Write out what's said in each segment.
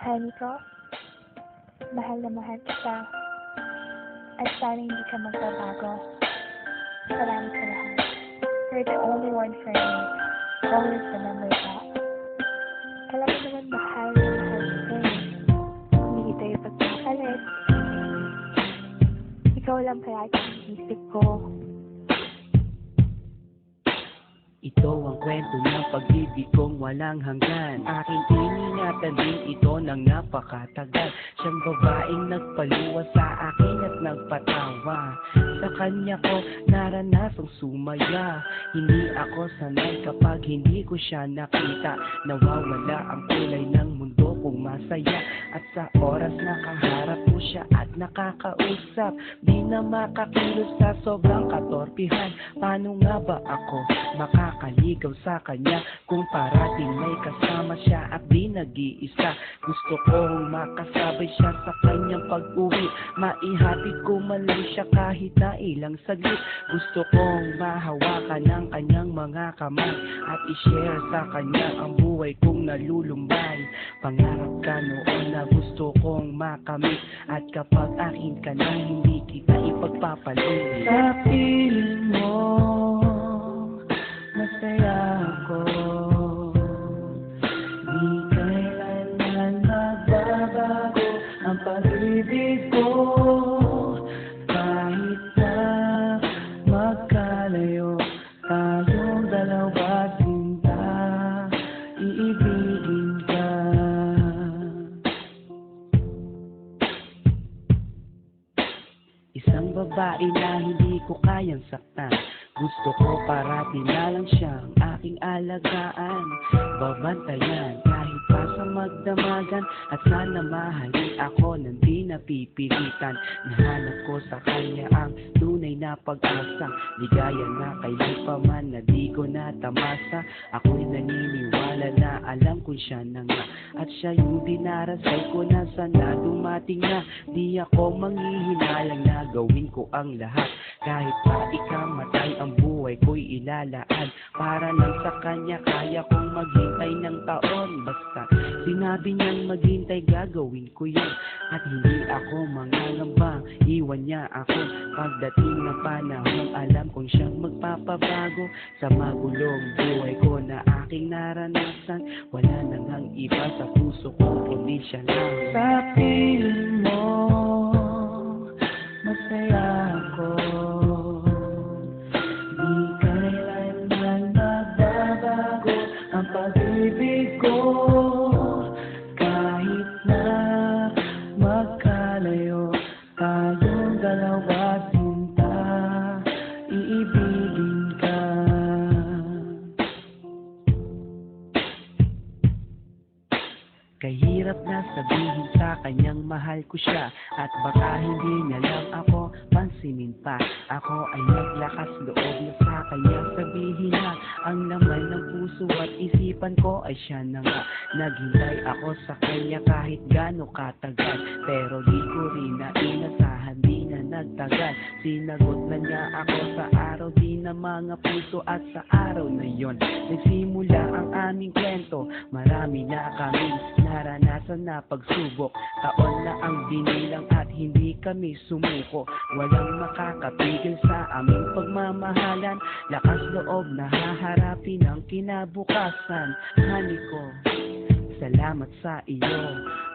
Honey ko, mahal na mahal kita. At sana hindi ka magbabago. Salamat sa lahat. You're the only one for me. Always remember that. Alam mo naman mahal na mahal kita eh. Hindi tayo pagkakalit. Ikaw lang kaya ang isip ko. Ito ang kwento ng pag-ibig kong walang hanggan. Aking iningatan din ito ng napakatagal. Siyang babaeng nagpaluwa sa akin at nagpatawa. Sa kanya ko naranasang sumaya. Hindi ako sanay kapag hindi ko siya nakita. Nawawala ang kulay ng mundo kong masaya. At sa oras na kaharap ko siya at nakakausap, di na makakilos sa sobrang katorpihan. Paano nga ba ako makakaligaw sa kanya kung parating may kasama siya at di nag-iisa? Gusto kong makasabay siya sa kanyang pag-uwi, maihatid ko man lang siya kahit na ilang saglit. Gusto kong mahawakan ng kanyang mga kamay at i-share sa kanya ang buhay kong nalulumbay. Pangarap ka noon na gusto kong makamit, at kapag akin ka na hindi kita ipagpapalit. Sa piling mo masaya ako, di kailanman magbabago ang pag-ibig ko. Kahit na magkalayo tayong dalawa, sinta, iibigin ka. Isang babae na hindi ko kayang saktan. Gusto ko parati na lang siyang aking alagaan, babantayan kahit pa sa magdamagan. At sana mahalin ako nang di napipilitan. Nahanap ko sa kanya ang tunay na pag-asa, ligaya na kailan pa man na di ko natamasa. Ako'y naniniwala na alam ko siya na nga, at siya yung dinarasay ko na sana dumating na. Di ako manghihinalang na gawin ko ang lahat, kahit pa ikamatay ang buhay ko'y ilalaan. Para lang sa kanya kaya kong maghintay ng taon. Basta sinabi niyang maghintay, gagawin ko yun. At hindi ako mangangamba, iwan niya ako pagdating ng panahon. Alam kong siyang magpapabago sa magulong buhay ko na aking naranasan. Wala nang ang iba sa puso ko kundi siya lang. Sa piling mo masaya ako, di kailanman magbabago ang pag-ibig ko. Kahit na magkalayo tayong dalawa, sinta, iibigin ka. Kahirap na sabihin sa kanyang mahal ko siya, at baka hindi niya lang ako pansinin pa. Ako ay naglakas loob na sa kanya sabihin na ang laman ng puso at isipan ko ay siya na nga. Naghintay ako sa kanya kahit gaano katagal, pero di ko rin na inasahan, di na nagtagal. Sinagot na niya ako sa araw di na mga puso, at sa araw na yon nagsimula ang aming kwento. Marami na kaming naranasan na pagsubok, taon na ang binilang at hindi kami sumuko. Walang makakapigil sa aming pagmamahalan, lakas loob na haharapin ang kinabukasan. Honey ko, salamat sa iyo,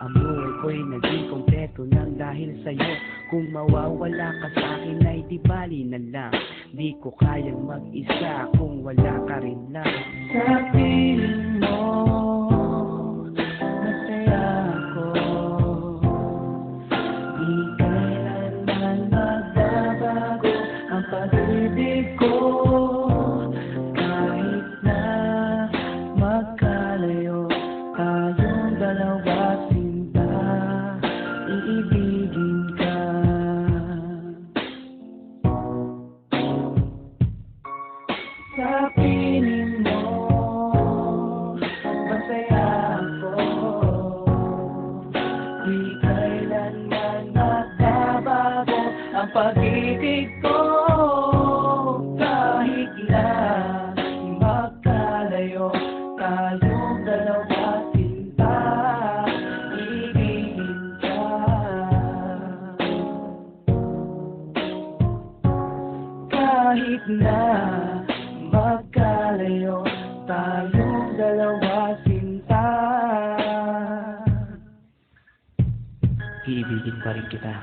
ang buhay ko'y naging kompleto nang dahil sa'yo. Kung mawawala ka sa akin ay di bali na lang, di ko kayang mag-isa kung wala ka rin lang. Sa piling mo masaya ako, di kailanman magbabago ang pag-ibig ko. Kahit na magkalayo tayong dalawa, sinta, iibigin ka. Sa piling mo masaya ako, di kailanman magbabago ang pag-ibig ko. Kahit na magkalayo tayong dalawa, sinta, magkalayo tayong dalawa, sinta. Iibigin pa rin kita.